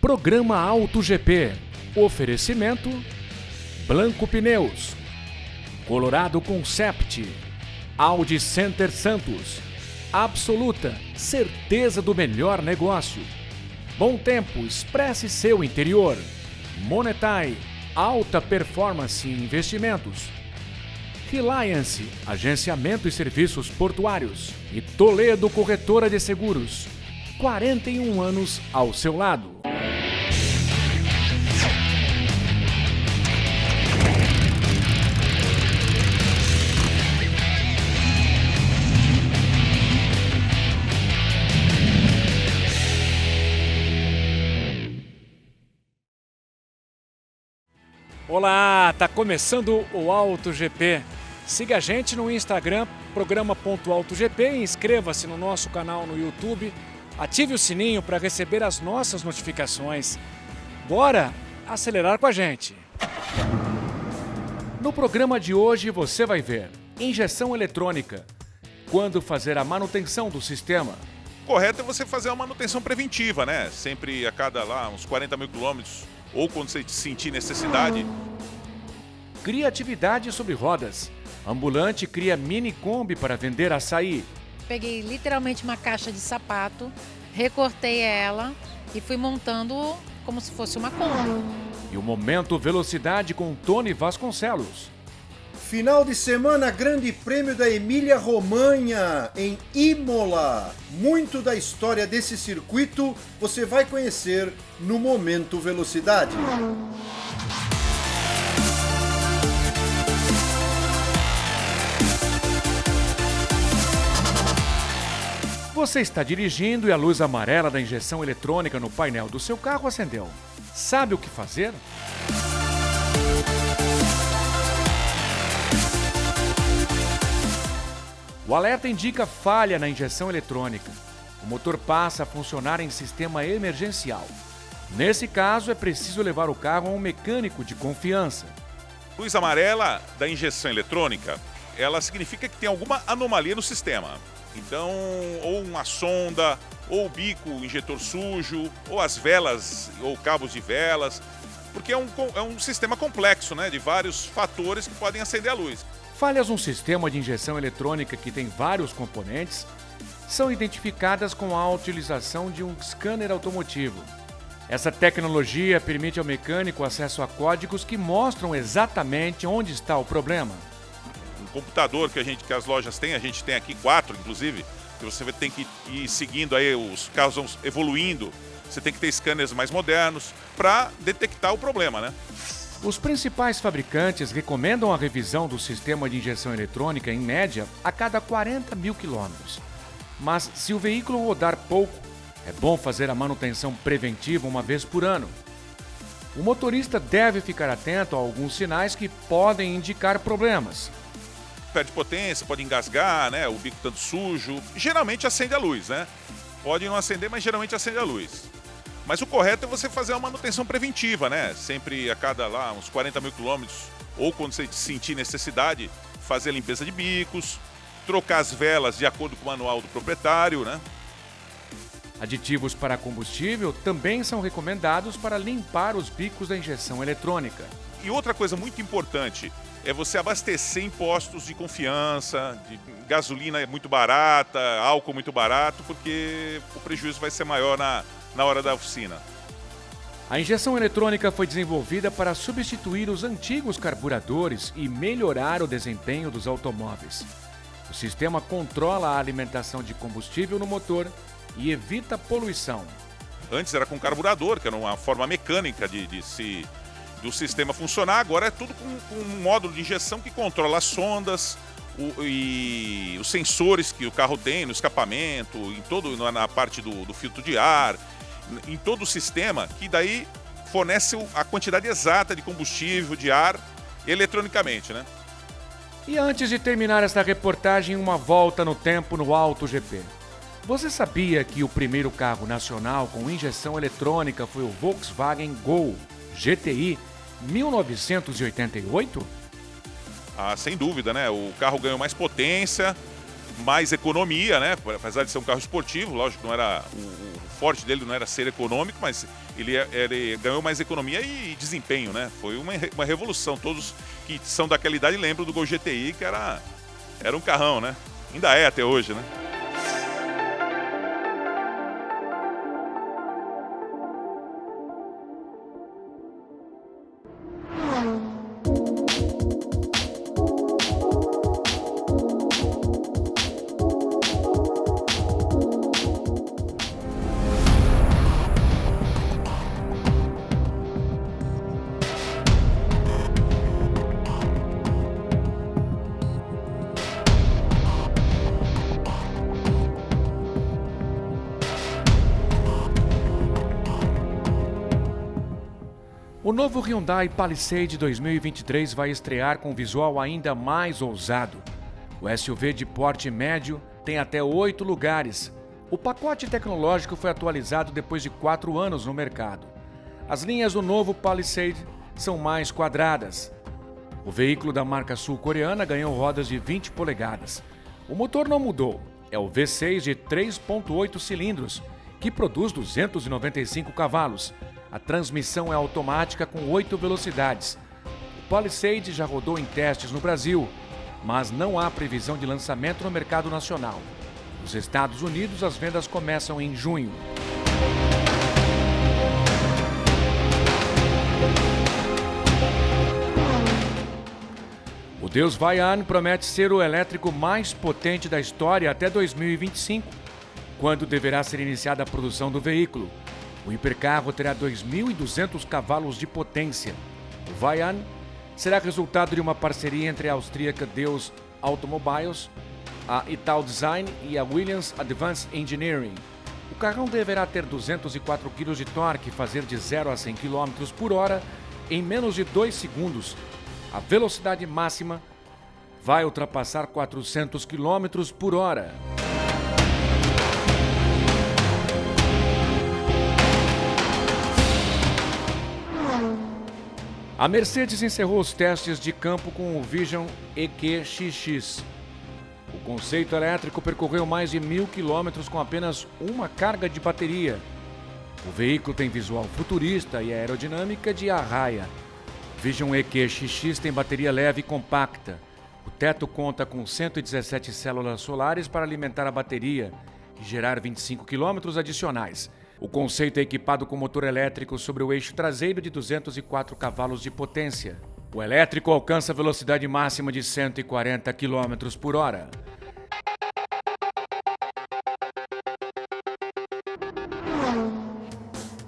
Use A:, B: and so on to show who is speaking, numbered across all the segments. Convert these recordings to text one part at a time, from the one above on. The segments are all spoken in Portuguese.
A: Programa Auto GP. Oferecimento Blanco Pneus, Colorado Concept, Audi Center Santos, Absoluta, certeza do melhor negócio. Bom Tempo, expresse seu interior. Monetai, alta performance em investimentos. Reliance, agenciamento e serviços portuários. E Toledo Corretora de Seguros, 41 anos ao seu lado. Olá, tá começando o Auto GP. Siga a gente no Instagram, programa.autogp, e inscreva-se no nosso canal no YouTube. Ative o sininho para receber as nossas notificações. Bora acelerar com a gente. No programa de hoje você vai ver injeção eletrônica, quando fazer a manutenção do sistema.
B: Correto é você fazer uma manutenção preventiva, né? Sempre a cada uns 40 mil quilômetros, ou quando você sentir necessidade.
A: Criatividade sobre rodas. Ambulante cria mini Kombi para vender açaí.
C: Peguei literalmente uma caixa de sapato, recortei ela e fui montando como se fosse uma Kombi.
A: E o Momento Velocidade com Tony Vasconcelos.
D: Final de semana, Grande Prêmio da Emília-Romanha, em Imola. Muito da história desse circuito você vai conhecer no Momento Velocidade.
A: Você está dirigindo e a luz amarela da injeção eletrônica no painel do seu carro acendeu. Sabe o que fazer? O alerta indica falha na injeção eletrônica. O motor passa a funcionar em sistema emergencial. Nesse caso, é preciso levar o carro a um mecânico de confiança.
B: Luz amarela da injeção eletrônica, ela significa que tem alguma anomalia no sistema. Então, ou uma sonda, ou o bico injetor sujo, ou as velas, ou cabos de velas, porque é um sistema complexo, né, de vários fatores que podem acender a luz.
A: Falhas no sistema de injeção eletrônica que tem vários componentes são identificadas com a utilização de um scanner automotivo. Essa tecnologia permite ao mecânico acesso a códigos que mostram exatamente onde está o problema.
B: Um computador que as lojas têm, a gente tem aqui 4, inclusive, que você tem que ir seguindo aí, os carros vão evoluindo, você tem que ter scanners mais modernos para detectar o problema, né?
A: Os principais fabricantes recomendam a revisão do sistema de injeção eletrônica, em média, a cada 40 mil quilômetros. Mas, se o veículo rodar pouco, é bom fazer a manutenção preventiva uma vez por ano. O motorista deve ficar atento a alguns sinais que podem indicar problemas.
B: Perde potência, pode engasgar, né? O bico tanto sujo. Geralmente acende a luz, né? Pode não acender, mas geralmente acende a luz. Mas o correto é você fazer uma manutenção preventiva, né? Sempre a cada uns 40 mil quilômetros, ou quando você sentir necessidade, fazer a limpeza de bicos, trocar as velas de acordo com o manual do proprietário, né?
A: Aditivos para combustível também são recomendados para limpar os bicos da injeção eletrônica.
B: E outra coisa muito importante é você abastecer em postos de confiança, gasolina é muito barata, álcool muito barato, porque o prejuízo vai ser maior na hora da oficina.
A: A injeção eletrônica foi desenvolvida para substituir os antigos carburadores e melhorar o desempenho dos automóveis. O sistema controla a alimentação de combustível no motor e evita poluição.
B: Antes era com carburador, que era uma forma mecânica do sistema funcionar. Agora é tudo com um módulo de injeção que controla as sondas e os sensores que o carro tem no escapamento, na parte do filtro de ar, em todo o sistema, que daí fornece a quantidade exata de combustível, de ar, eletronicamente, né?
A: E antes de terminar esta reportagem, uma volta no tempo no Auto GP. Você sabia que o primeiro carro nacional com injeção eletrônica foi o Volkswagen Gol GTI 1988?
B: Ah, sem dúvida, né? O carro ganhou mais potência, mais economia, né? Apesar de ser um carro esportivo, lógico que não era o forte dele não era ser econômico, mas ele ganhou mais economia e desempenho, né? Foi uma revolução. Todos que são daquela idade lembram do Gol GTI, que era um carrão, né? Ainda é até hoje, né?
A: O novo Hyundai Palisade 2023 vai estrear com um visual ainda mais ousado. O SUV de porte médio tem até 8 lugares. O pacote tecnológico foi atualizado depois de 4 anos no mercado. As linhas do novo Palisade são mais quadradas. O veículo da marca sul-coreana ganhou rodas de 20 polegadas. O motor não mudou, é o V6 de 3.8 cilindros, que produz 295 cavalos. A transmissão é automática com 8 velocidades. O Palisade já rodou em testes no Brasil, mas não há previsão de lançamento no mercado nacional. Nos Estados Unidos, as vendas começam em junho. O Deus Vaian promete ser o elétrico mais potente da história até 2025, quando deverá ser iniciada a produção do veículo. O hipercarro terá 2.200 cavalos de potência. O Vaian será resultado de uma parceria entre a austríaca Deus Automobiles, a Ital Design e a Williams Advanced Engineering. O carrão deverá ter 204 kg de torque e fazer de 0 a 100 km por hora em menos de 2 segundos. A velocidade máxima vai ultrapassar 400 km por hora. A Mercedes encerrou os testes de campo com o Vision EQXX. O conceito elétrico percorreu mais de 1.000 quilômetros com apenas uma carga de bateria. O veículo tem visual futurista e aerodinâmica de arraia. O Vision EQXX tem bateria leve e compacta. O teto conta com 117 células solares para alimentar a bateria e gerar 25 quilômetros adicionais. O conceito é equipado com motor elétrico sobre o eixo traseiro de 204 cavalos de potência. O elétrico alcança velocidade máxima de 140 km por hora.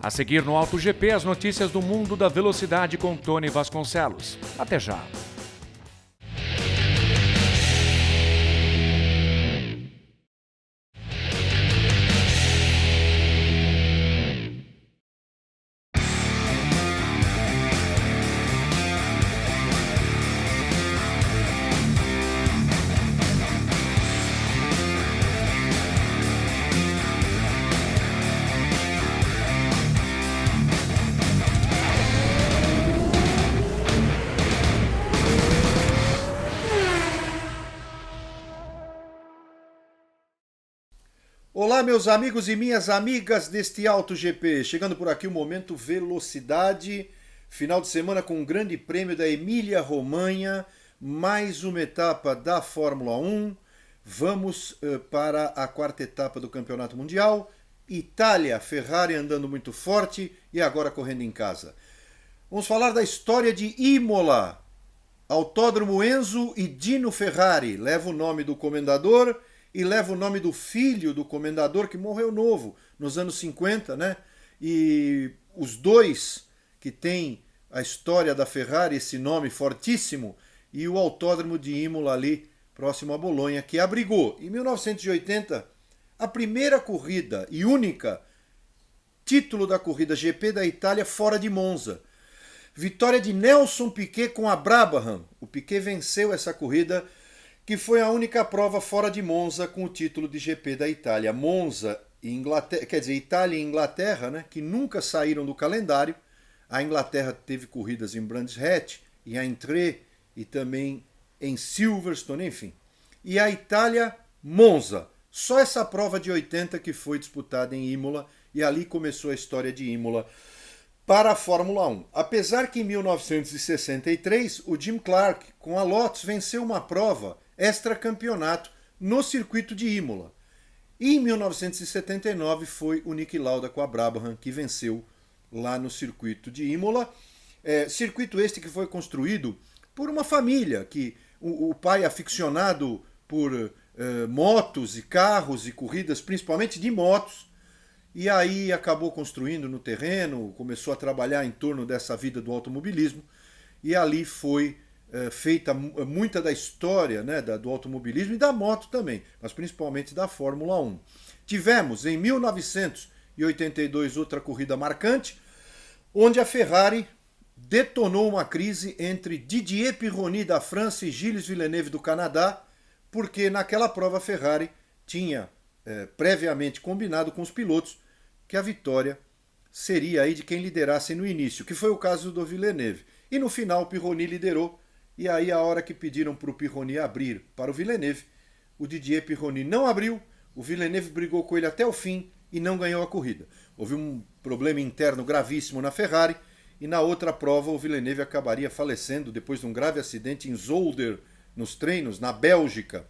A: A seguir no Auto GP, as notícias do mundo da velocidade com Tony Vasconcelos. Até já!
D: Olá, meus amigos e minhas amigas deste Auto GP. Chegando por aqui o momento velocidade. Final de semana com um grande prêmio da Emília-Romanha. Mais uma etapa da Fórmula 1. Vamos para a quarta etapa do Campeonato Mundial. Itália, Ferrari andando muito forte e agora correndo em casa. Vamos falar da história de Imola. Autódromo Enzo e Dino Ferrari. Leva o nome do comendador e leva o nome do filho do comendador, que morreu novo, nos anos 50, né? E os dois que têm a história da Ferrari, esse nome fortíssimo, e o Autódromo de Imola ali, próximo a Bolonha, que abrigou, em 1980, a primeira corrida e única título da corrida GP da Itália fora de Monza. Vitória de Nelson Piquet com a Brabham. O Piquet venceu essa corrida, que foi a única prova fora de Monza com o título de GP da Itália. Monza e Inglaterra, quer dizer, Itália e Inglaterra, né, que nunca saíram do calendário. A Inglaterra teve corridas em Brands Hatch, em Aintré e também em Silverstone, enfim. E a Itália, Monza. Só essa prova de 80 que foi disputada em Imola e ali começou a história de Imola para a Fórmula 1. Apesar que em 1963 o Jim Clark com a Lotus venceu uma prova extracampeonato no circuito de Imola. E em 1979 foi o Niki Lauda com a Brabham que venceu lá no circuito de Imola. Circuito este que foi construído por uma família, que o pai aficionado por motos e carros e corridas, principalmente de motos, e aí acabou construindo no terreno, começou a trabalhar em torno dessa vida do automobilismo, e ali foi feita muita da história, né, do automobilismo e da moto também, mas principalmente da Fórmula 1. Tivemos em 1982 outra corrida marcante, onde a Ferrari detonou uma crise entre Didier Pironi da França e Gilles Villeneuve do Canadá, porque naquela prova a Ferrari tinha previamente combinado com os pilotos que a vitória seria aí de quem liderasse no início, que foi o caso do Villeneuve. E no final o Pironi liderou, e aí a hora que pediram para o Pironi abrir para o Villeneuve, o Didier Pironi não abriu, o Villeneuve brigou com ele até o fim e não ganhou a corrida. Houve um problema interno gravíssimo na Ferrari, e na outra prova o Villeneuve acabaria falecendo depois de um grave acidente em Zolder, nos treinos, na Bélgica.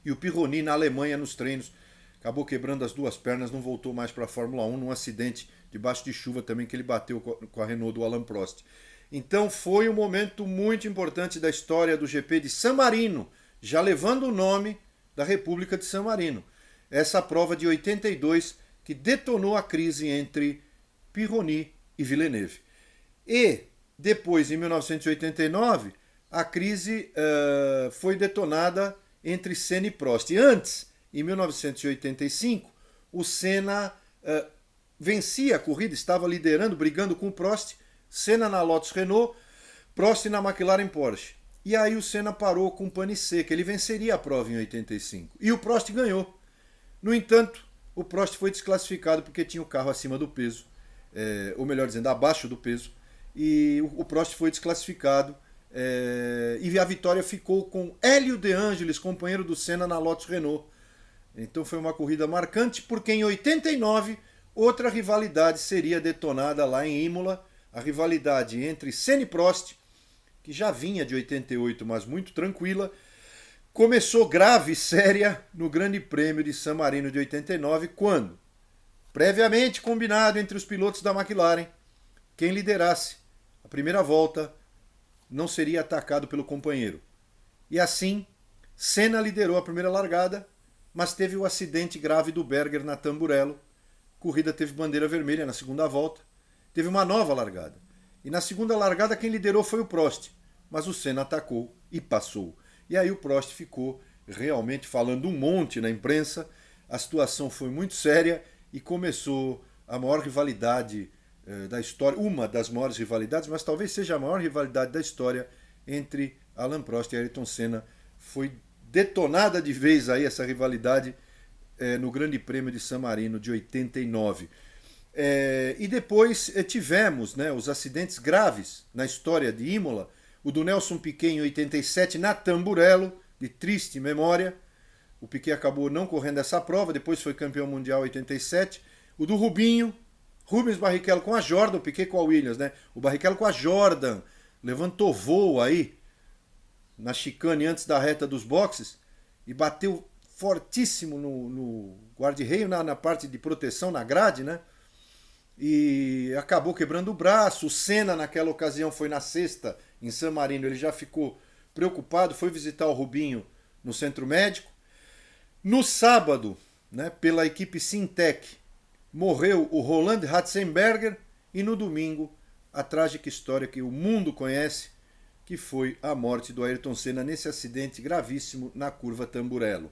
D: E o Pironi na Alemanha nos treinos. Acabou quebrando as duas pernas, não voltou mais para a Fórmula 1, num acidente debaixo de chuva também que ele bateu com a Renault do Alain Prost. Então foi um momento muito importante da história do GP de San Marino, já levando o nome da República de San Marino. Essa prova de 82 que detonou a crise entre Pironi e Villeneuve. E depois, em 1989, a crise foi detonada entre Senna e Prost. E antes, em 1985, o Senna vencia a corrida, estava liderando, brigando com o Prost, Senna na Lotus Renault, Prost na McLaren Porsche. E aí o Senna parou com pane seca, ele venceria a prova em 85. E o Prost ganhou. No entanto, o Prost foi desclassificado porque tinha o carro acima do peso, ou melhor dizendo, abaixo do peso, e o Prost foi desclassificado, e a vitória ficou com Hélio De Angelis, companheiro do Senna na Lotus Renault. Então foi uma corrida marcante, porque em 89 outra rivalidade seria detonada lá em Imola, a rivalidade entre Senna e Prost, que já vinha de 88, mas muito tranquila, começou grave e séria no Grande Prêmio de San Marino de 89, quando, previamente combinado entre os pilotos da McLaren, quem liderasse a primeira volta não seria atacado pelo companheiro. E assim, Senna liderou a primeira largada, mas teve o acidente grave do Berger na Tamburello. A corrida teve bandeira vermelha na segunda volta. Teve uma nova largada. E na segunda largada quem liderou foi o Prost, mas o Senna atacou e passou. E aí o Prost ficou realmente falando um monte na imprensa. A situação foi muito séria e começou a maior rivalidade da história, uma das maiores rivalidades, mas talvez seja a maior rivalidade da história entre Alain Prost e Ayrton Senna. Foi detonada de vez aí essa rivalidade no Grande Prêmio de San Marino de 89. E depois tivemos, né, os acidentes graves na história de Imola, o do Nelson Piquet em 87 na Tamburello, de triste memória. O Piquet acabou não correndo essa prova, depois foi campeão mundial em 87. O do Rubens Barrichello com a Jordan, o Piquet com a Williams, né? O Barrichello com a Jordan, levantou voo aí na chicane antes da reta dos boxes e bateu fortíssimo no guarda-reio, na parte de proteção, na grade, né? E acabou quebrando o braço. O Senna naquela ocasião foi na sexta em San Marino, ele já ficou preocupado, foi visitar o Rubinho no centro médico. No sábado, né, pela equipe Sintec, morreu o Roland Ratzenberger, e no domingo a trágica história que o mundo conhece, que foi a morte do Ayrton Senna nesse acidente gravíssimo na curva Tamburello.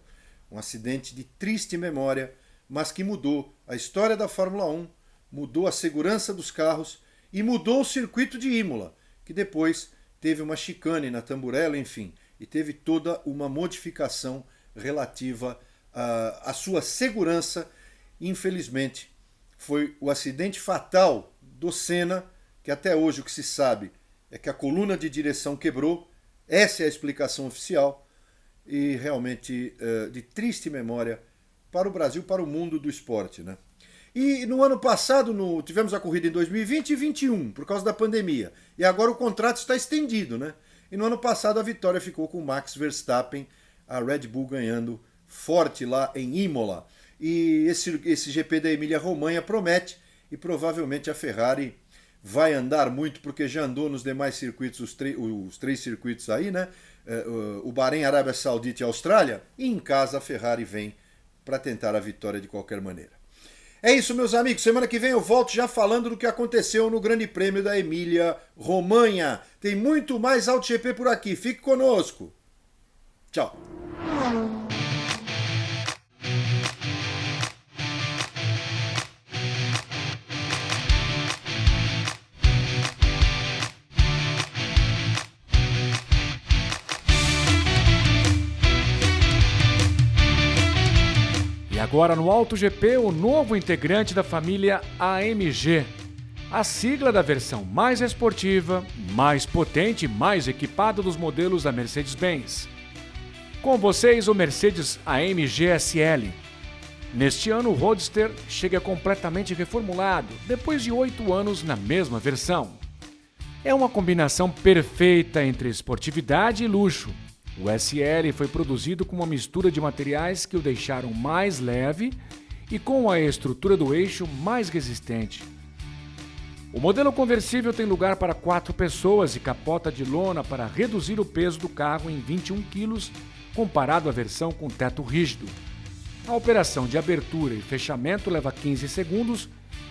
D: Um acidente de triste memória, mas que mudou a história da Fórmula 1, mudou a segurança dos carros e mudou o circuito de Imola, que depois teve uma chicane na Tamburello, enfim, e teve toda uma modificação relativa à sua segurança. Infelizmente, foi o acidente fatal do Senna, que até hoje o que se sabe é que a coluna de direção quebrou. Essa é a explicação oficial, e realmente de triste memória para o Brasil, para o mundo do esporte, né? E no ano passado tivemos a corrida em 2020 e 2021, por causa da pandemia. E agora o contrato está estendido, né? E no ano passado a vitória ficou com o Max Verstappen, a Red Bull ganhando forte lá em Imola. E esse GP da Emília-Romanha promete, e provavelmente a Ferrari vai andar muito, porque já andou nos demais circuitos, os 3 circuitos aí, né? O Bahrein, Arábia Saudita e Austrália. E em casa a Ferrari vem para tentar a vitória de qualquer maneira. É isso, meus amigos. Semana que vem eu volto já falando do que aconteceu no Grande Prêmio da Emília-Romanha. Tem muito mais AutoGP por aqui. Fique conosco. Tchau.
A: E agora no AutoGP, o novo integrante da família AMG. A sigla da versão mais esportiva, mais potente e mais equipada dos modelos da Mercedes-Benz. Com vocês, o Mercedes AMG SL. Neste ano, o Roadster chega completamente reformulado, depois de 8 anos na mesma versão. É uma combinação perfeita entre esportividade e luxo. O SL foi produzido com uma mistura de materiais que o deixaram mais leve e com a estrutura do eixo mais resistente. O modelo conversível tem lugar para 4 pessoas e capota de lona para reduzir o peso do carro em 21 kg, comparado à versão com teto rígido. A operação de abertura e fechamento leva 15 segundos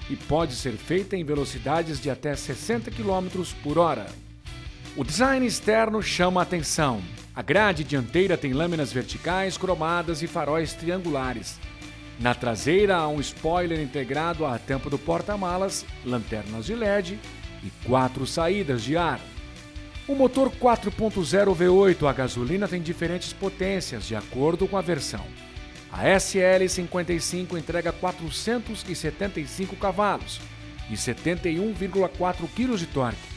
A: e pode ser feita em velocidades de até 60 km por hora. O design externo chama a atenção. A grade dianteira tem lâminas verticais cromadas e faróis triangulares. Na traseira há um spoiler integrado à tampa do porta-malas, lanternas de LED e 4 saídas de ar. O motor 4.0 V8 a gasolina tem diferentes potências de acordo com a versão. A SL55 entrega 475 cavalos e 71,4 kg de torque.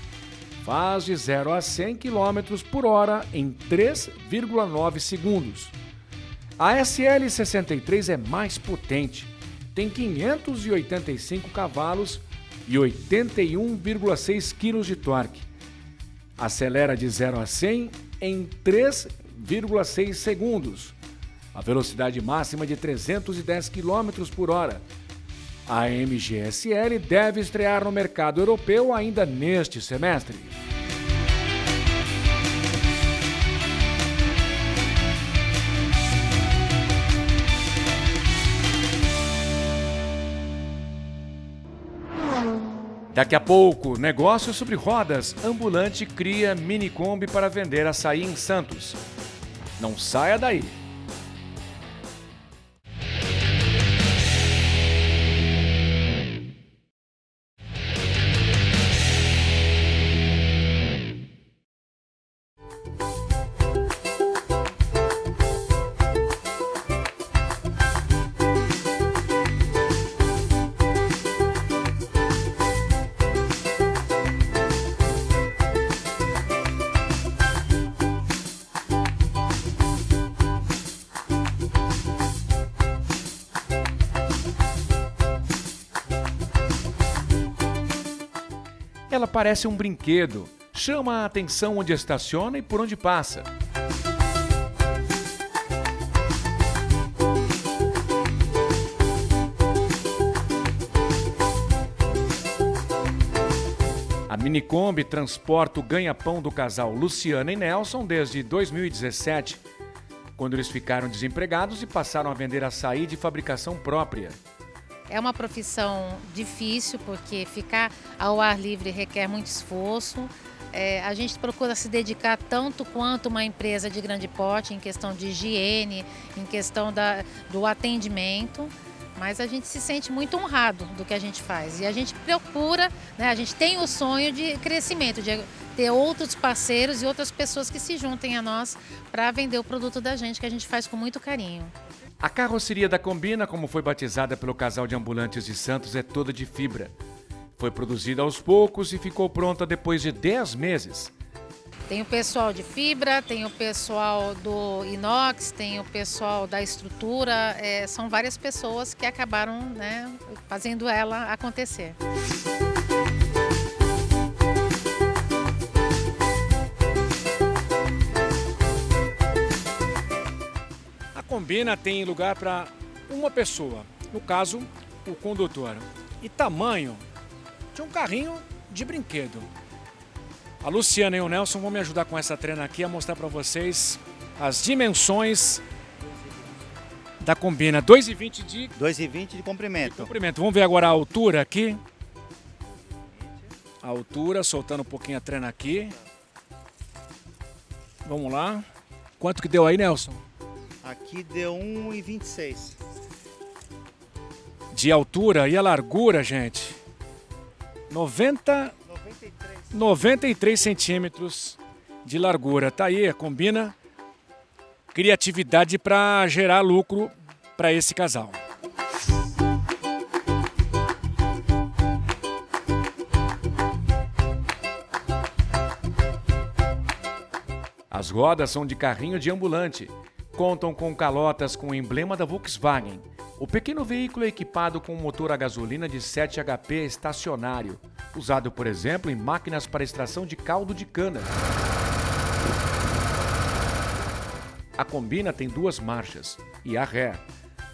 A: Faz de 0 a 100 km por hora em 3,9 segundos. A SL63 é mais potente, tem 585 cavalos e 81,6 kg de torque. Acelera de 0 a 100 em 3,6 segundos. A velocidade máxima é de 310 km por hora. A AMG SL deve estrear no mercado europeu ainda neste semestre. Daqui a pouco, negócio sobre rodas. Ambulante cria mini Kombi para vender açaí em Santos. Não saia daí. Ela parece um brinquedo, chama a atenção onde estaciona e por onde passa. A Mini Kombi transporta o ganha-pão do casal Luciana e Nelson desde 2017, quando eles ficaram desempregados e passaram a vender açaí de fabricação própria.
C: É uma profissão difícil, porque ficar ao ar livre requer muito esforço. A gente procura se dedicar tanto quanto uma empresa de grande porte, em questão de higiene, em questão do atendimento, mas a gente se sente muito honrado do que a gente faz. E a gente procura, né, a gente tem o sonho de crescimento, de ter outros parceiros e outras pessoas que se juntem a nós para vender o produto da gente, que a gente faz com muito carinho.
A: A carroceria da Combina, como foi batizada pelo casal de ambulantes de Santos, é toda de fibra. Foi produzida aos poucos e ficou pronta depois de 10 meses.
C: Tem o pessoal de fibra, tem o pessoal do inox, tem o pessoal da estrutura, são várias pessoas que acabaram, né, fazendo ela acontecer.
A: A Combina tem lugar para uma pessoa, no caso, o condutor. E tamanho de um carrinho de brinquedo. A Luciana e o Nelson vão me ajudar com essa trena aqui a mostrar para vocês as dimensões da Combina. 2,20 de
E: 2,20 de comprimento.
A: comprimento. Vamos ver agora a altura aqui. A altura, soltando um pouquinho a trena aqui. Vamos lá. Quanto que deu aí, Nelson?
E: Aqui deu 1,26.
A: De altura e a largura, gente. 93 centímetros de largura. Tá aí, Combina criatividade para gerar lucro para esse casal. As rodas são de carrinho de ambulante. Contam com calotas com o emblema da Volkswagen. O pequeno veículo é equipado com um motor a gasolina de 7 HP estacionário, usado, por exemplo, em máquinas para extração de caldo de cana. A Combina tem 2 marchas e a ré.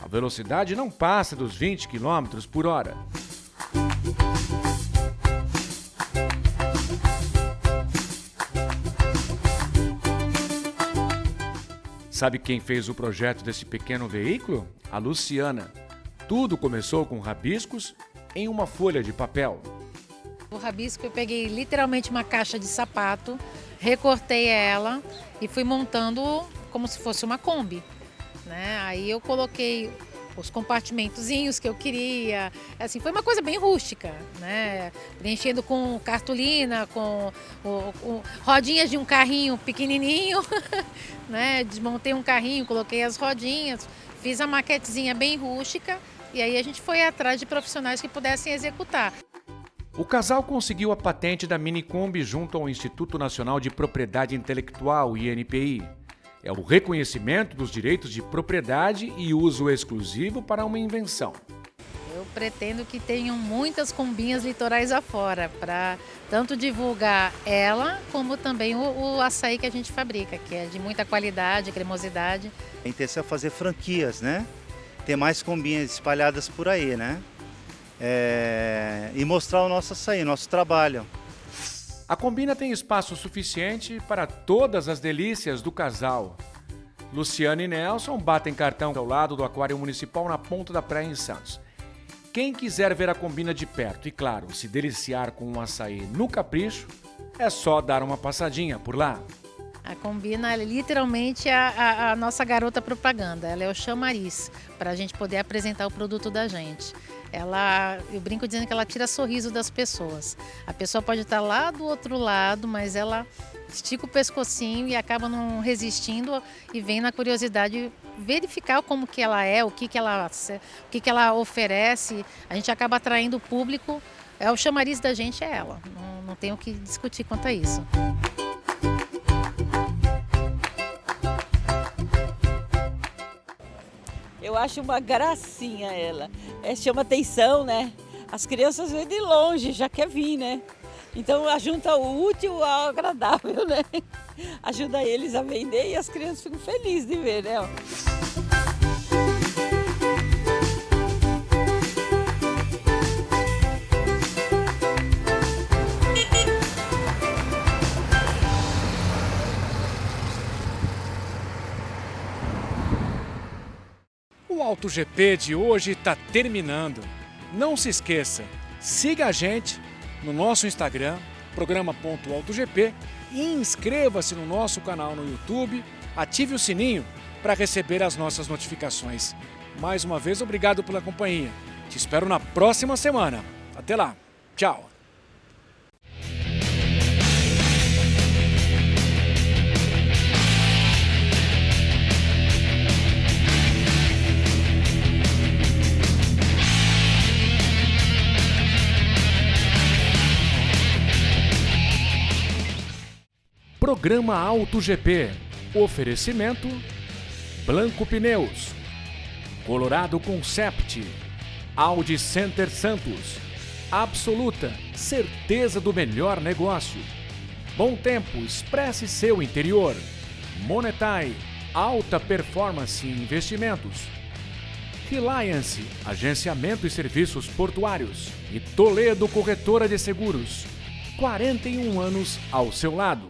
A: A velocidade não passa dos 20 km por hora. Sabe quem fez o projeto desse pequeno veículo? A Luciana. Tudo começou com rabiscos em uma folha de papel.
C: O rabisco eu peguei literalmente uma caixa de sapato, recortei ela e fui montando como se fosse uma Kombi, né? Aí eu coloquei os compartimentozinhos que eu queria, assim, foi uma coisa bem rústica, né? Preenchendo com cartolina, com rodinhas de um carrinho pequenininho, né? Desmontei um carrinho, coloquei as rodinhas, fiz a maquetezinha bem rústica e aí a gente foi atrás de profissionais que pudessem executar.
A: O casal conseguiu a patente da Mini Kombi junto ao Instituto Nacional de Propriedade Intelectual, INPI. É o reconhecimento dos direitos de propriedade e uso exclusivo para uma invenção.
C: Eu pretendo que tenham muitas combinhas litorais afora, para tanto divulgar ela, como também o açaí que a gente fabrica, que é de muita qualidade, cremosidade.
E: A intenção é fazer franquias, né? Ter mais combinhas espalhadas por aí, né? E mostrar o nosso açaí, nosso trabalho.
A: A Combina tem espaço suficiente para todas as delícias do casal. Luciana e Nelson batem cartão ao lado do Aquário Municipal na Ponta da Praia em Santos. Quem quiser ver a Combina de perto e, claro, se deliciar com um açaí no capricho, é só dar uma passadinha por lá.
C: A Combina é literalmente a nossa garota propaganda, ela é o chamariz para a gente poder apresentar o produto da gente. Eu brinco dizendo que ela tira sorriso das pessoas. A pessoa pode estar lá do outro lado, mas ela estica o pescocinho e acaba não resistindo e vem na curiosidade verificar como que ela é, o que que ela oferece. A gente acaba atraindo o público, o chamariz da gente é ela, não tem o que discutir quanto a isso.
F: Eu acho uma gracinha ela. Chama atenção, né? As crianças vêm de longe, já quer vir, né? Então junta o útil ao agradável, né? Ajuda eles a vender e as crianças ficam felizes de ver, né?
A: O AutoGP de hoje está terminando. Não se esqueça, siga a gente no nosso Instagram, programa.autogp, e inscreva-se no nosso canal no YouTube, ative o sininho para receber as nossas notificações. Mais uma vez, obrigado pela companhia. Te espero na próxima semana. Até lá. Tchau. Programa Auto GP. Oferecimento Blanco Pneus, Colorado Concept, Audi Center Santos, Absoluta, certeza do melhor negócio. Bom Tempo, expresse seu interior. Monetai, alta performance em investimentos. Reliance, agenciamento e serviços portuários. E Toledo Corretora de Seguros, 41 anos ao seu lado.